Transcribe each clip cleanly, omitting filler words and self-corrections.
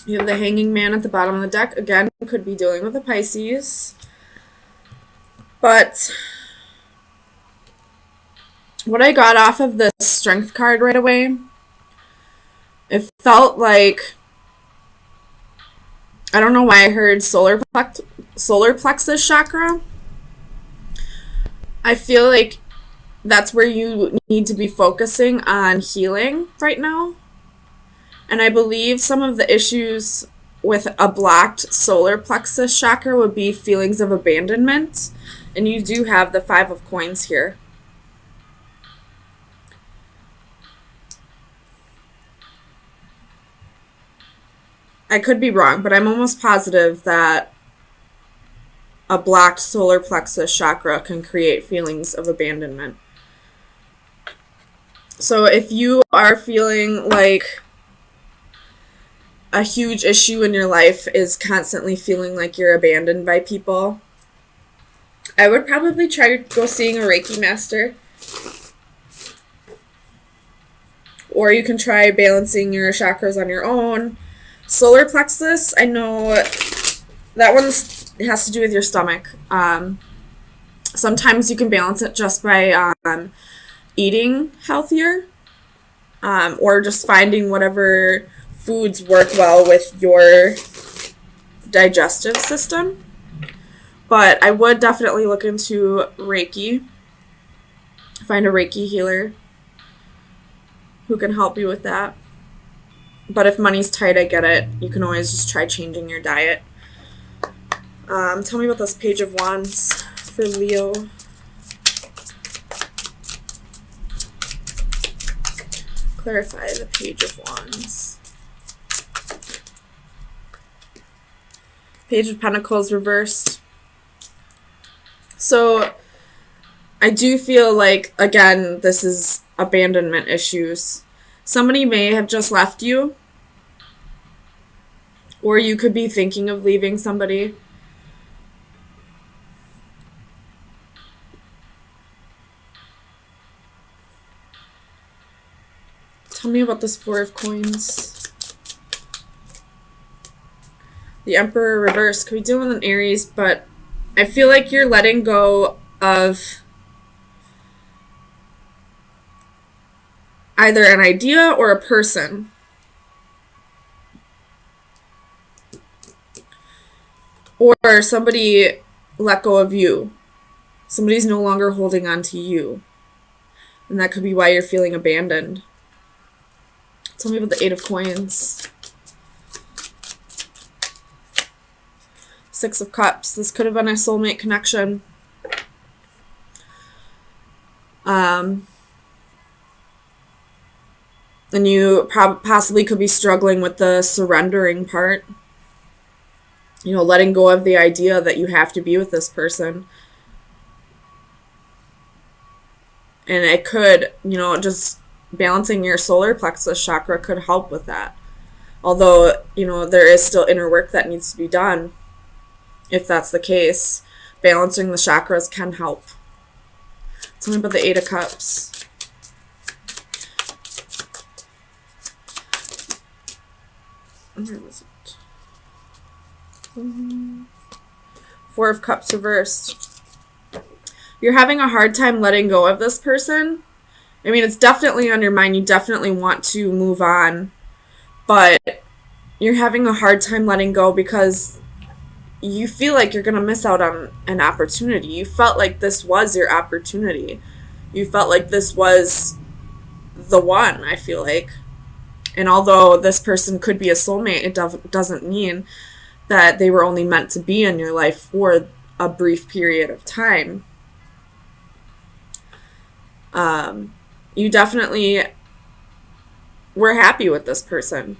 You have the Hanging Man at the bottom of the deck. Again, could be dealing with a Pisces. But what I got off of the Strength card right away, it felt like, I don't know why I heard solar plexus chakra. I feel like that's where you need to be focusing on healing right now. And I believe some of the issues with a blocked solar plexus chakra would be feelings of abandonment. And you do have the 5 of coins here. I could be wrong, but I'm almost positive that a blocked solar plexus chakra can create feelings of abandonment. So if you are feeling like a huge issue in your life is constantly feeling like you're abandoned by people, I would probably try to go seeing a Reiki master. Or you can try balancing your chakras on your own. Solar plexus, I know that one has to do with your stomach. Sometimes you can balance it just by eating healthier, or just finding whatever foods work well with your digestive system. But I would definitely look into Reiki. Find a Reiki healer who can help you with that. But if money's tight, I get it. You can always just try changing your diet. Tell me about this Page of Wands for Leo. Clarify the Page of Wands. Page of Pentacles reversed. So I do feel like, again, this is abandonment issues. Somebody may have just left you, or you could be thinking of leaving somebody. Tell me about this 4 of Coins. The Emperor reversed. Could be dealing with an Aries, but I feel like you're letting go of either an idea or a person. Or somebody let go of you. Somebody's no longer holding on to you. And that could be why you're feeling abandoned. Tell me about the 8 of Coins. 6 of Cups. This could have been a soulmate connection. And you possibly could be struggling with the surrendering part. You know, letting go of the idea that you have to be with this person. And it could, you know, just balancing your solar plexus chakra could help with that. Although, you know, there is still inner work that needs to be done. If that's the case, balancing the chakras can help. Tell me about the 8 of Cups. Where was it? 4 of Cups reversed. You're having a hard time letting go of this person. I mean, it's definitely on your mind. You definitely want to move on. But you're having a hard time letting go because you feel like you're going to miss out on an opportunity. You felt like this was your opportunity. You felt like this was the one, I feel like. And although this person could be a soulmate, it doesn't mean that they were only meant to be in your life for a brief period of time. You definitely were happy with this person.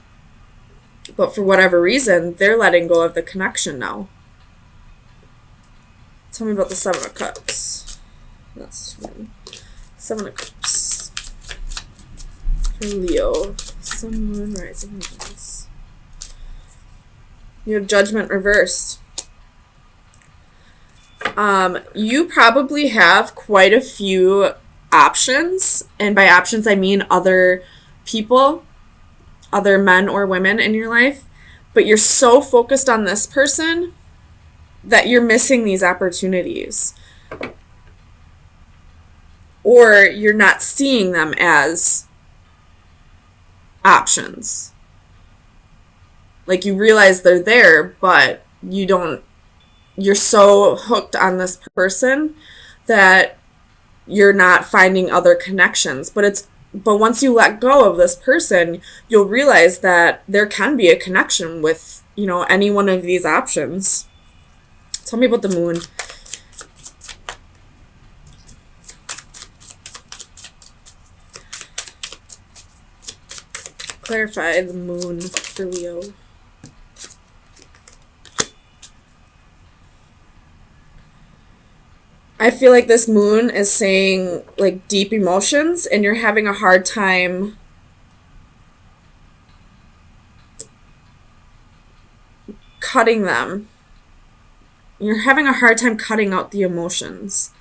But for whatever reason, they're letting go of the connection now. Tell me about the 7 of Cups. That's 7 of Cups. For Leo. Sun, Moon, Rising, Venus. You have Judgment reversed. You probably have quite a few options. And by options, I mean other people, other men or women in your life. but you're so focused on this person that you're missing these opportunities. Or you're not seeing them as options. Like, you realize they're there, but you're so hooked on this person that you're not finding other connections. But once you let go of this person, you'll realize that there can be a connection with, any one of these options. Tell me about the moon. Clarify the moon for Leo. I feel like this moon is saying, like, deep emotions, and you're having a hard time cutting them. You're having a hard time cutting out the emotions.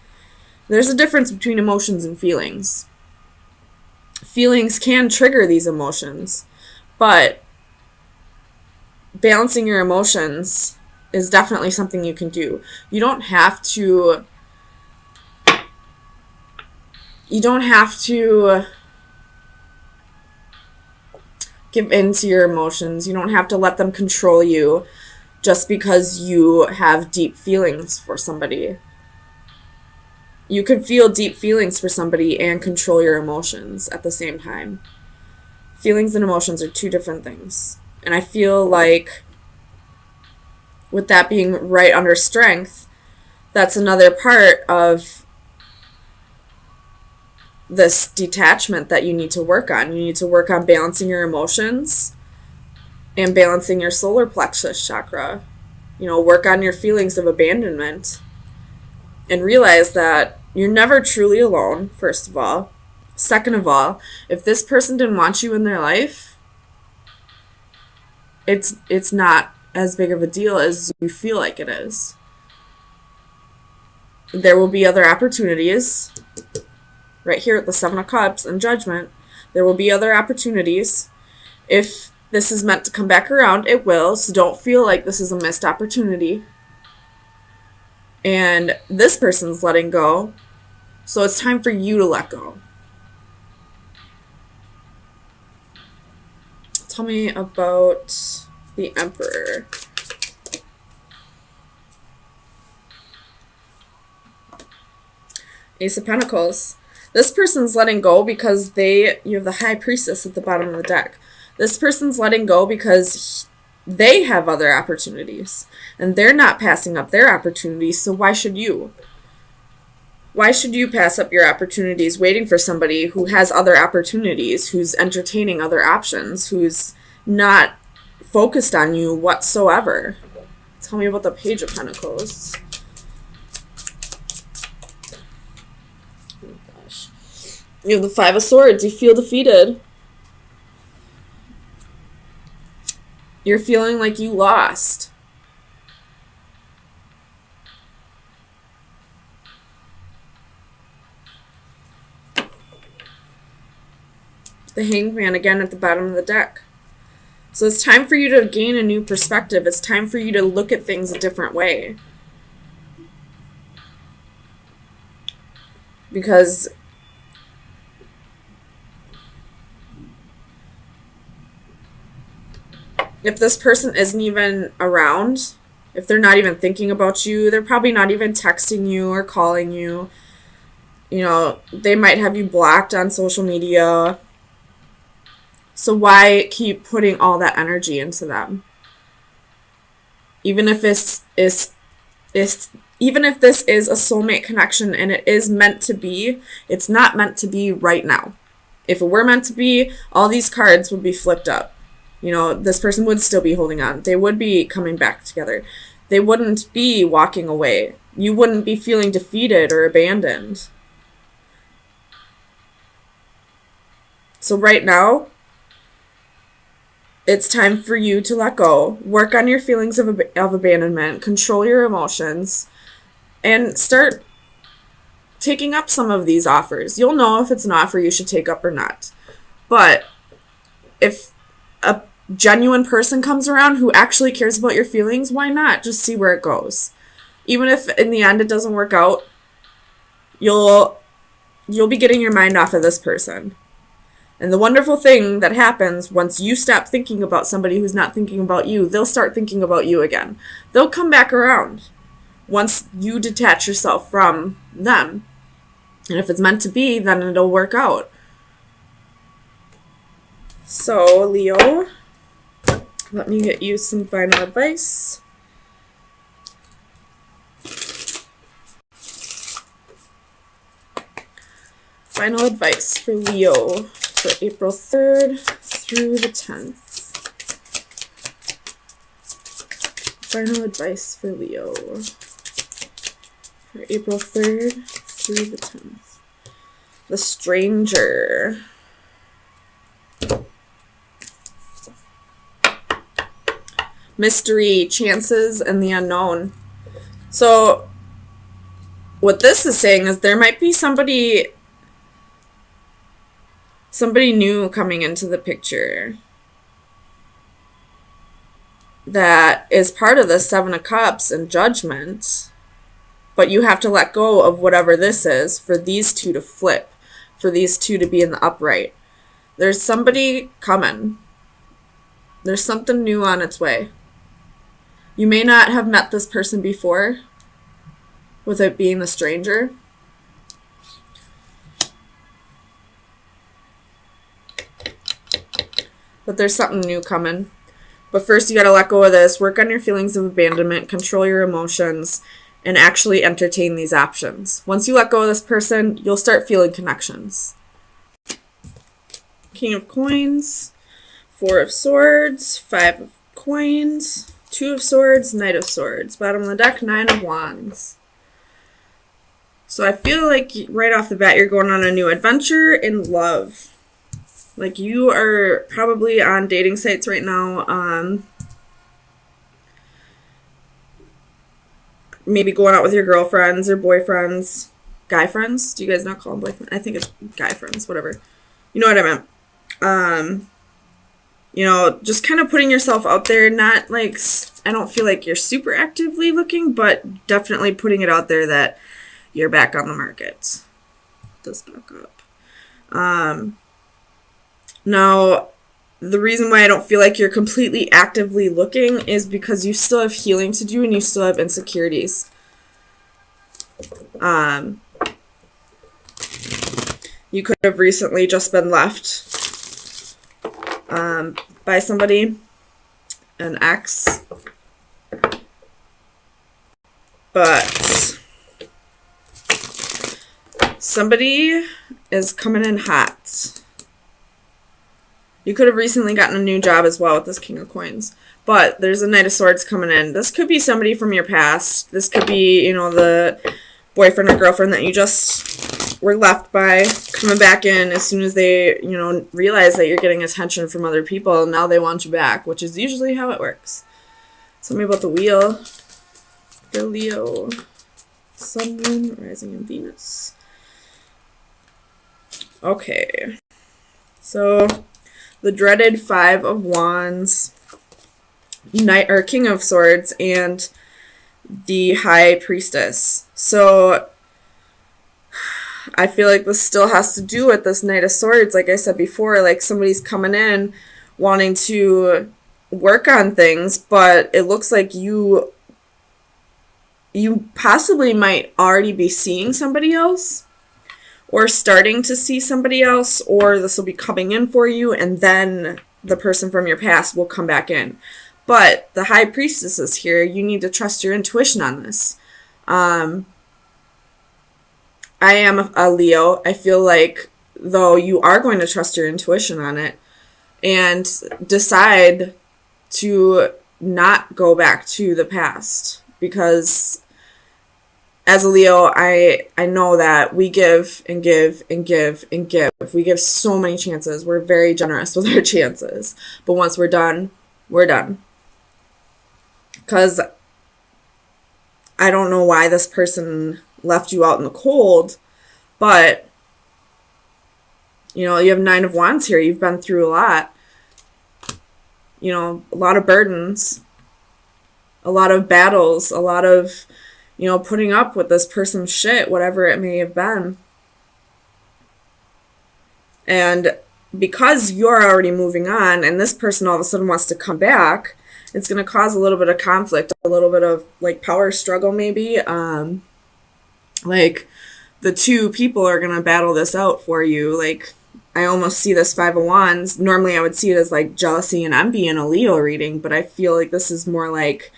There's a difference between emotions and feelings. Feelings can trigger these emotions, but balancing your emotions is definitely something you can do. You don't have to give in to your emotions. You don't have to let them control you just because you have deep feelings for somebody. You can feel deep feelings for somebody and control your emotions at the same time. Feelings and emotions are two different things. And I feel like with that being right under strength, that's another part of this detachment that you need to work on. You need to work on balancing your emotions and balancing your solar plexus chakra. Work on your feelings of abandonment and realize that you're never truly alone, first of all. Second of all, if this person didn't want you in their life, it's not as big of a deal as you feel like it is. There will be other opportunities. Right here at the Seven of Cups and Judgment, there will be other opportunities. If this is meant to come back around, it will, so don't feel like this is a missed opportunity. And this person's letting go, so it's time for you to let go. Tell me about the Emperor. Ace of Pentacles. This person's letting go because you have the High Priestess at the bottom of the deck. This person's letting go because they have other opportunities, and they're not passing up their opportunities, so why should you? Why should you pass up your opportunities waiting for somebody who has other opportunities, who's entertaining other options, who's not focused on you whatsoever? Tell me about the Page of Pentacles. You have the Five of Swords. You feel defeated. You're feeling like you lost. The Hanged Man again at the bottom of the deck. So it's time for you to gain a new perspective. It's time for you to look at things a different way. Because if this person isn't even around, if they're not even thinking about you, they're probably not even texting you or calling you. They might have you blocked on social media. So why keep putting all that energy into them? Even if this is a soulmate connection and it is meant to be, it's not meant to be right now. If it were meant to be, all these cards would be flipped up. This person would still be holding on. They would be coming back together. They wouldn't be walking away. You wouldn't be feeling defeated or abandoned. So right now, it's time for you to let go, work on your feelings of abandonment, control your emotions, and start taking up some of these offers. You'll know if it's an offer you should take up or not. But if a genuine person comes around who actually cares about your feelings, why not just see where it goes? Even if in the end it doesn't work out, you'll be getting your mind off of this person. And the wonderful thing that happens once you stop thinking about somebody who's not thinking about you, they'll start thinking about you again. They'll come back around once you detach yourself from them. And if it's meant to be, then it'll work out. So, Leo, let me get you some final advice. Final advice for Leo for April 3rd through the 10th. Final advice for Leo for April 3rd through the 10th. The Stranger. Mystery, chances, and the unknown. So, what this is saying is there might be somebody new coming into the picture that is part of the Seven of Cups and Judgment, but you have to let go of whatever this is for these two to flip, for these two to be in the upright. There's somebody coming. There's something new on its way. You may not have met this person before, with it being the Stranger. But there's something new coming. But first you gotta let go of this, work on your feelings of abandonment, control your emotions, and actually entertain these options. Once you let go of this person, you'll start feeling connections. King of Coins, Four of Swords, Five of Coins, Two of Swords, Knight of Swords. Bottom of the deck, Nine of Wands. So I feel like right off the bat you're going on a new adventure in love. Like you are probably on dating sites right now. Maybe going out with your girlfriends or boyfriends. Guy friends? Do you guys not call them boyfriends? I think it's guy friends, whatever. You know what I meant. Just kind of putting yourself out there. Not like, I don't feel like you're super actively looking, but definitely putting it out there that you're back on the market. This back up. Now, the reason why I don't feel like you're completely actively looking is because you still have healing to do and you still have insecurities. You could have recently just been left by somebody, an ex. But somebody is coming in hot. You could have recently gotten a new job as well with this King of Coins. But there's a Knight of Swords coming in. This could be somebody from your past. This could be, the boyfriend or girlfriend that you just were left by, coming back in as soon as they, realize that you're getting attention from other people. And now they want you back, which is usually how it works. Tell me about the Wheel. For Leo. Sun, Moon, Rising, and Venus. Okay. So the dreaded Five of Wands, King of Swords, and the High Priestess. So I feel like this still has to do with this Knight of Swords. Like I said before, like somebody's coming in wanting to work on things, but it looks like you possibly might already be seeing somebody else, or starting to see somebody else, or this will be coming in for you, and then the person from your past will come back in. But the High Priestess is here. You need to trust your intuition on this. I am a Leo. I feel like, though, you are going to trust your intuition on it and decide to not go back to the past, because as a Leo, I know that we give and give and give and give. We give so many chances. We're very generous with our chances. But once we're done, we're done. Because I don't know why this person left you out in the cold, but, you have Nine of Wands here. You've been through a lot. you know, a lot of burdens, a lot of battles, a lot of, you know, putting up with this person's shit, whatever it may have been. And because you're already moving on and this person all of a sudden wants to come back, it's going to cause a little bit of conflict, a little bit of like power struggle maybe. Like the two people are going to battle this out for you. Like I almost see this Five of Wands. Normally I would see it as like jealousy and envy in a Leo reading, but I feel like this is more like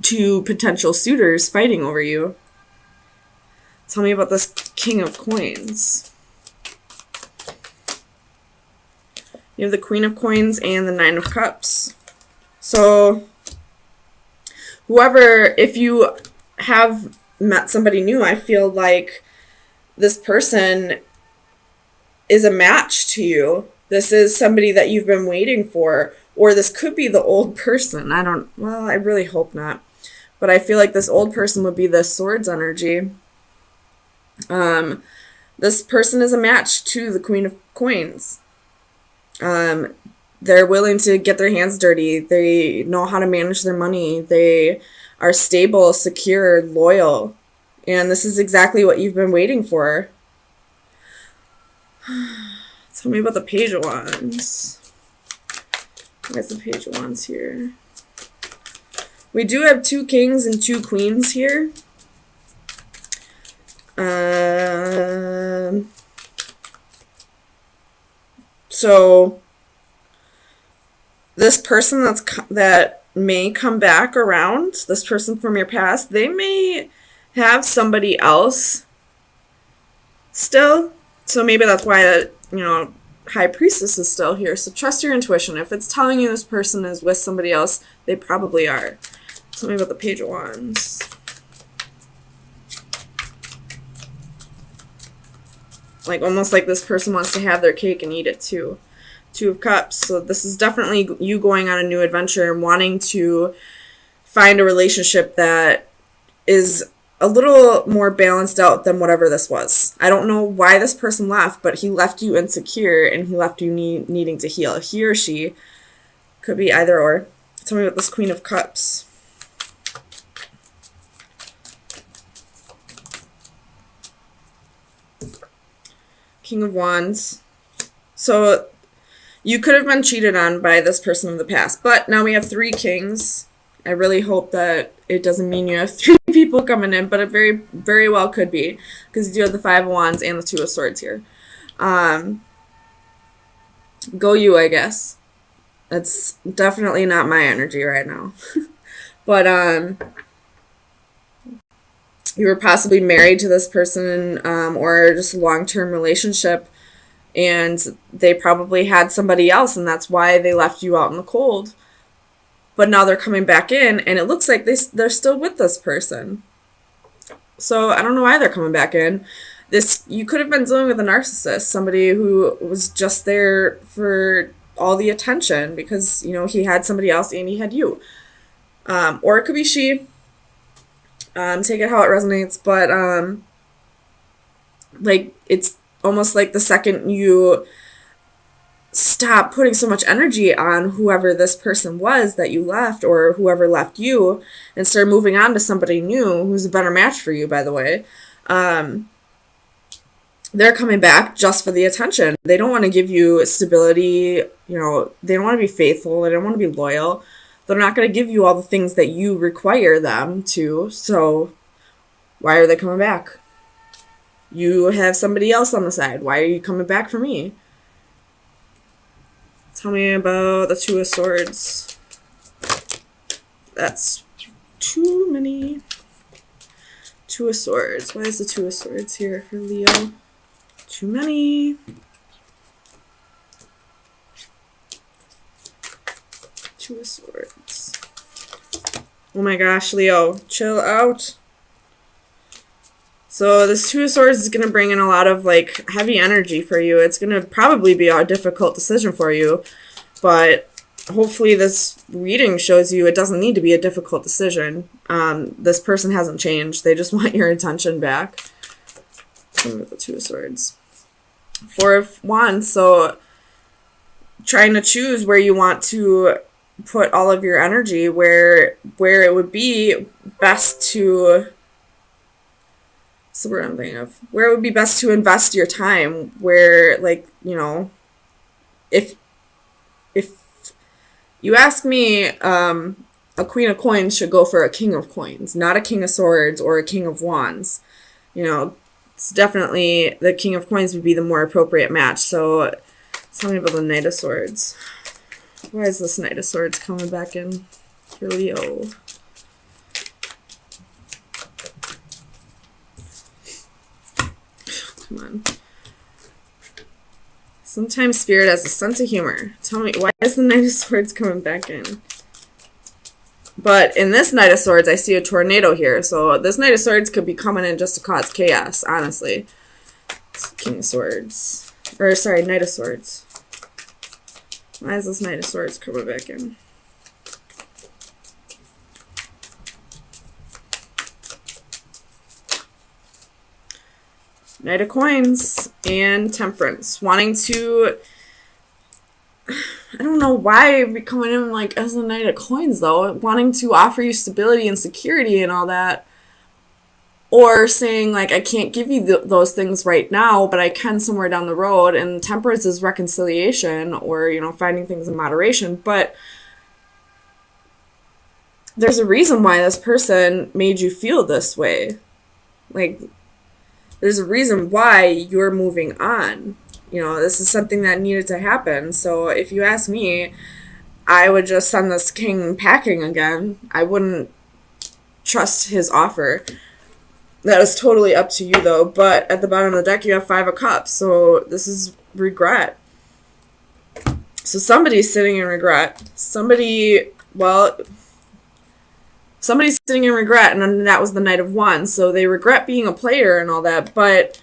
two potential suitors fighting over you. Tell me about this King of Coins. You have the Queen of Coins and the Nine of Cups. So, whoever, if you have met somebody new, I feel like this person is a match to you. This is somebody that you've been waiting for. Or this could be the old person. I really hope not. But I feel like this old person would be the Swords energy. This person is a match to the Queen of Coins. They're willing to get their hands dirty. They know how to manage their money. They are stable, secure, loyal. And this is exactly what you've been waiting for. Tell me about the Page of Wands. Where's the Page of Wands here? We do have two kings and two queens here. So this person that may come back around, this person from your past, they may have somebody else still. So maybe that's why that, you know, High Priestess is still here. So trust your intuition. If it's telling you this person is with somebody else, they probably are. Tell me about the Page of Wands. Like almost like this person wants to have their cake and eat it too. Two of Cups. So this is definitely you going on a new adventure and wanting to find a relationship that is a little more balanced out than whatever this was. I don't know why this person left, but he left you insecure and he left you needing to heal. He or she could be either or. Tell me about this Queen of Cups. King of Wands. So you could have been cheated on by this person of the past, but now we have three kings. I really hope that it doesn't mean you have three people coming in, but it very, very well could be, because you do have the Five of Wands and the Two of Swords here. Go you, I guess. That's definitely not my energy right now. But you were possibly married to this person, or just a long-term relationship, and they probably had somebody else, and that's why they left you out in the cold. But now they're coming back in, and it looks like they're still with this person. So I don't know why they're coming back in. You could have been dealing with a narcissist, somebody who was just there for all the attention because, you know, he had somebody else and he had you. Or it could be she. Take it how it resonates, but like it's almost like the second you stop putting so much energy on whoever this person was that you left or whoever left you and start moving on to somebody new who's a better match for you, by the way, they're coming back just for the attention. They don't want to give you stability, you know, they don't want to be faithful, they don't want to be loyal. They're not going to give you all the things that you require them to, so why are they coming back? You have somebody else on the side. Why are you coming back for me? Tell me about the Two of Swords. That's too many. Two of Swords. Why is the Two of Swords here for Leo? Too many. Two of Swords. Oh my gosh, Leo, chill out. So this Two of Swords is going to bring in a lot of like heavy energy for you. It's going to probably be a difficult decision for you, but hopefully this reading shows you it doesn't need to be a difficult decision. This person hasn't changed. They just want your attention back. The Two of Swords. Four of Wands, so trying to choose where you want to put all of your energy, where it would be best to, so what I'm thinking of, where it would be best to invest your time, where, like, you know, if you ask me, a Queen of Coins should go for a King of Coins, not a King of Swords or a King of Wands. You know, it's definitely the King of Coins would be the more appropriate match. So tell me about the Knight of Swords. Why is this Knight of Swords coming back in for Leo? Come on. Sometimes Spirit has a sense of humor. Tell me, why is the Knight of Swords coming back in? But in this Knight of Swords, I see a tornado here. So this Knight of Swords could be coming in just to cause chaos, honestly. It's King of Swords. Or, sorry, Knight of Swords. Why is this Knight of Swords coming back in? Knight of Coins and Temperance. Wanting to... I don't know why we coming in like as the Knight of Coins, though. Wanting to offer you stability and security and all that. Or saying, like, I can't give you those things right now, but I can somewhere down the road. And Temperance is reconciliation or, you know, finding things in moderation. But there's a reason why this person made you feel this way. Like, there's a reason why you're moving on. You know, this is something that needed to happen. So if you ask me, I would just send this king packing again. I wouldn't trust his offer. That is totally up to you, though. But at the bottom of the deck, you have Five of Cups. So this is regret. So somebody's sitting in regret. Somebody's sitting in regret, and then that was the Knight of Wands. So they regret being a player and all that, but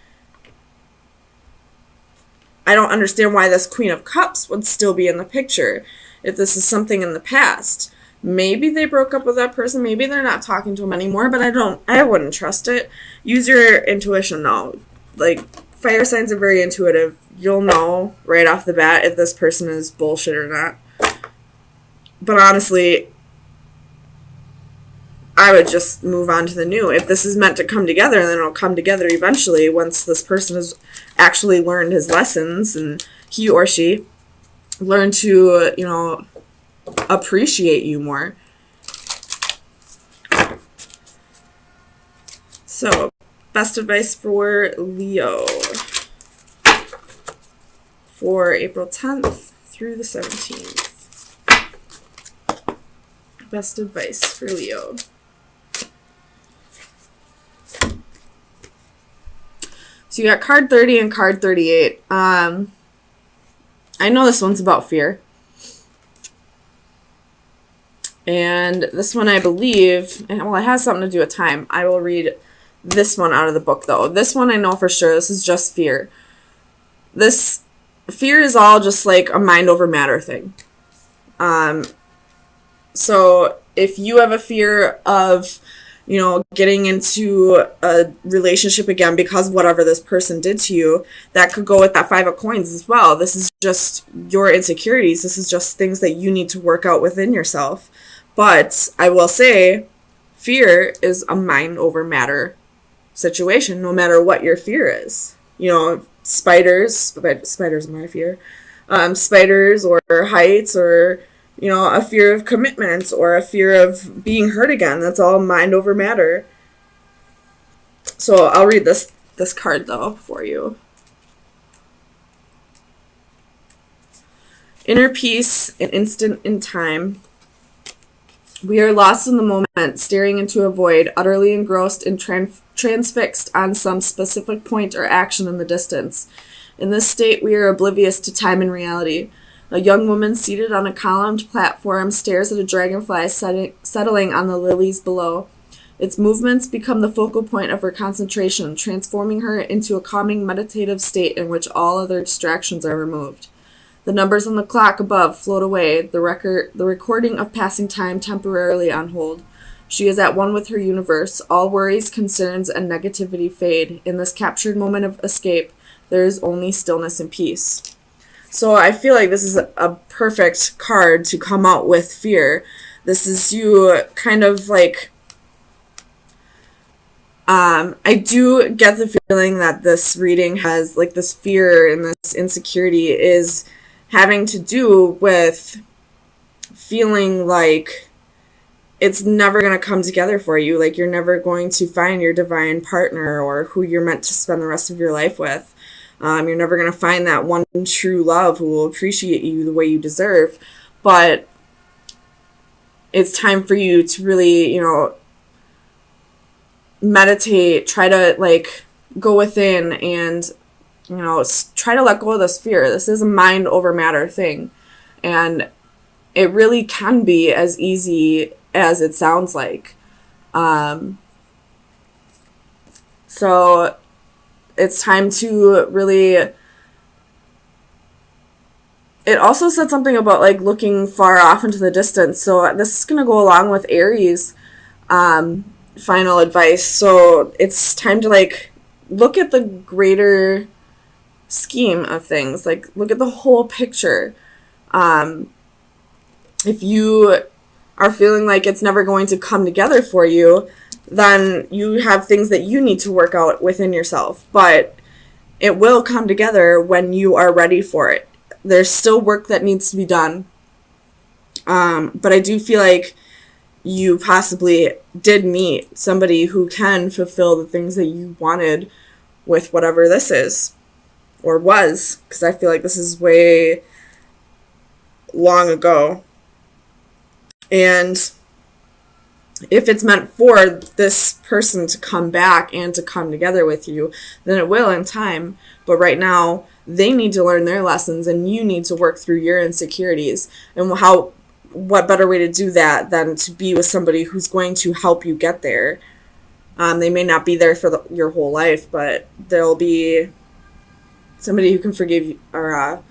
I don't understand why this Queen of Cups would still be in the picture if this is something in the past. Maybe they broke up with that person. Maybe they're not talking to him anymore, but I wouldn't trust it. Use your intuition, though. Like, fire signs are very intuitive. You'll know right off the bat if this person is bullshit or not. But honestly, I would just move on to the new. If this is meant to come together, then it'll come together eventually once this person has actually learned his lessons and he or she learned to, you know, appreciate you more. So, best advice for Leo for April 10th through the 17th. Best advice for Leo. So you got card 30 and card 38. I know this one's about fear. And this one, I believe, well, it has something to do with time. I will read this one out of the book, though. This one I know for sure. This is just fear. This fear is all just like a mind over matter thing. So if you have a fear of, you know, getting into a relationship again because of whatever this person did to you, that could go with that Five of Coins as well. This is just your insecurities. This is just things that you need to work out within yourself. But I will say, fear is a mind over matter situation, no matter what your fear is. You know, spiders are my fear. Spiders or heights or, you know, a fear of commitment or a fear of being hurt again. That's all mind over matter. So I'll read this card, though, for you. Inner peace, an instant in time. We are lost in the moment, staring into a void, utterly engrossed and transfixed on some specific point or action in the distance. In this state, we are oblivious to time and reality. A young woman seated on a columned platform stares at a dragonfly settling on the lilies below. Its movements become the focal point of her concentration, transforming her into a calming meditative state in which all other distractions are removed. The numbers on the clock above float away, the recording of passing time temporarily on hold. She is at one with her universe. All worries, concerns, and negativity fade. In this captured moment of escape, there is only stillness and peace. So I feel like this is a perfect card to come out with fear. This is you kind of like, I do get the feeling that this reading has, like, this fear and this insecurity is having to do with feeling like it's never going to come together for you. Like, you're never going to find your divine partner or who you're meant to spend the rest of your life with. You're never going to find that one true love who will appreciate you the way you deserve. But it's time for you to really, meditate, try to, like, go within and, try to let go of this fear. This is a mind over matter thing. And it really can be as easy as it sounds like. So it's time to really... It also said something about, like, looking far off into the distance. So this is going to go along with Aries' final advice. So it's time to, like, look at the greater scheme of things. Like, look at the whole picture. If you are feeling like it's never going to come together for you, then you have things that you need to work out within yourself. But it will come together when you are ready for it. There's still work that needs to be done. But I do feel like you possibly did meet somebody who can fulfill the things that you wanted with whatever this is. Or was. Because I feel like this is way long ago. And if it's meant for this person to come back and to come together with you, then it will in time. But right now, they need to learn their lessons, and you need to work through your insecurities. And what better way to do that than to be with somebody who's going to help you get there? They may not be there for your whole life, but they'll be somebody who can forgive you, or